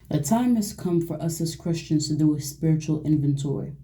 The time has come for us as Christians to do a spiritual inventory.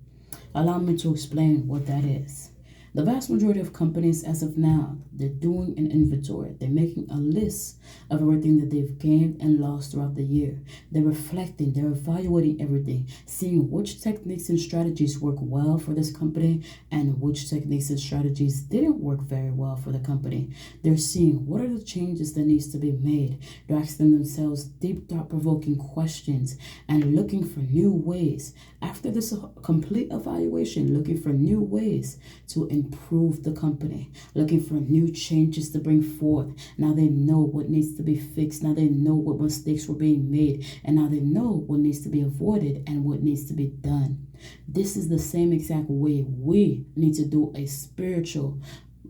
Allow me to explain what that is. The vast majority of companies as of now, they're doing an inventory. They're making a list of everything that they've gained and lost throughout the year. They're reflecting, they're evaluating everything, seeing which techniques and strategies work well for this company and which techniques and strategies didn't work very well for the company. They're seeing what are the changes that needs to be made. They're asking themselves deep thought-provoking questions and looking for new ways. After this complete evaluation, looking for new ways to improve the company, looking for new changes to bring forth. Now they know what needs to be fixed. Now they know what mistakes were being made. And now they know what needs to be avoided and what needs to be done. This is the same exact way we need to do a spiritual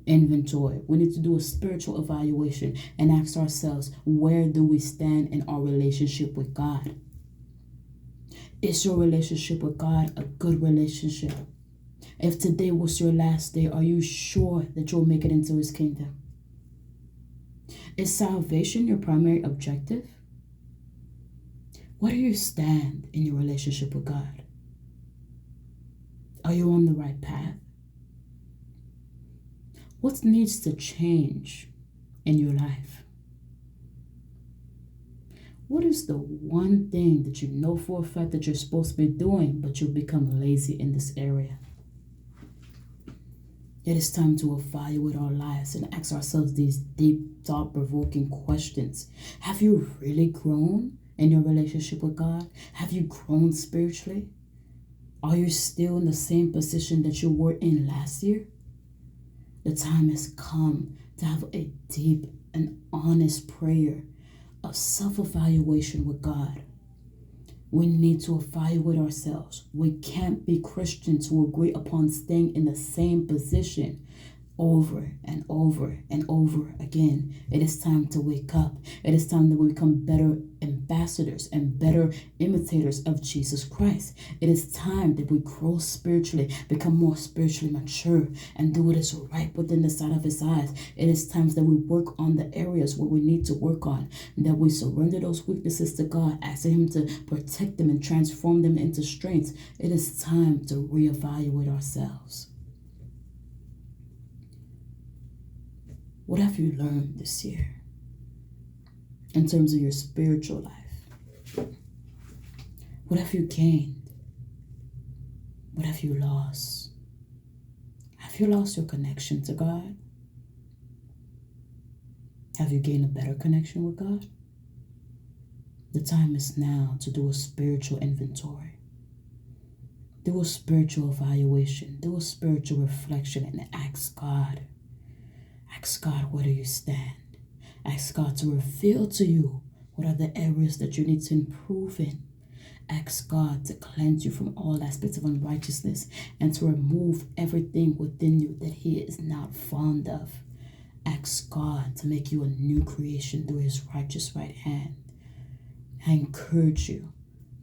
inventory. We need to do a spiritual evaluation and ask ourselves, where do we stand in our relationship with God? Is your relationship with God a good relationship? If today was your last day, are you sure that you'll make it into his kingdom? Is salvation your primary objective? Where do you stand in your relationship with God? Are you on the right path? What needs to change in your life? What is the one thing that you know for a fact that you're supposed to be doing, but you've become lazy in this area? It is time to evaluate our lives and ask ourselves these deep, thought-provoking questions. Have you really grown in your relationship with God? Have you grown spiritually? Are you still in the same position that you were in last year? The time has come to have a deep and honest prayer of self-evaluation with God. We need to evaluate ourselves. We can't be Christians who agree upon staying in the same position over and over and over again. It is time to wake up. It is time that we become better ambassadors and better imitators of Jesus Christ. It is time that we grow spiritually, become more spiritually mature, and do what is right within the sight of his eyes. It is time that we work on the areas where we need to work on, and that we surrender those weaknesses to God, asking him to protect them and transform them into strengths. It is time to reevaluate ourselves. What have you learned this year in terms of your spiritual life? What have you gained? What have you lost? Have you lost your connection to God? Have you gained a better connection with God? The time is now to do a spiritual inventory. Do a spiritual evaluation. Do a spiritual reflection and ask God. Ask God, where do you stand? Ask God to reveal to you what are the areas that you need to improve in. Ask God to cleanse you from all aspects of unrighteousness and to remove everything within you that he is not fond of. Ask God to make you a new creation through his righteous right hand. I encourage you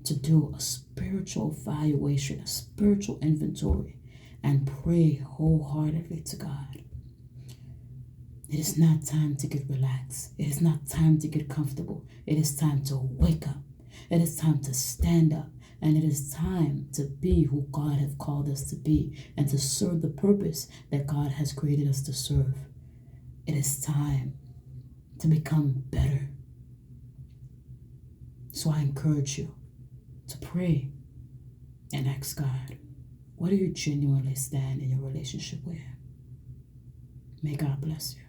to do a spiritual evaluation, a spiritual inventory, and pray wholeheartedly to God. It is not time to get relaxed. It is not time to get comfortable. It is time to wake up. It is time to stand up. And it is time to be who God has called us to be and to serve the purpose that God has created us to serve. It is time to become better. So I encourage you to pray and ask God, where do you genuinely stand in your relationship with him? May God bless you.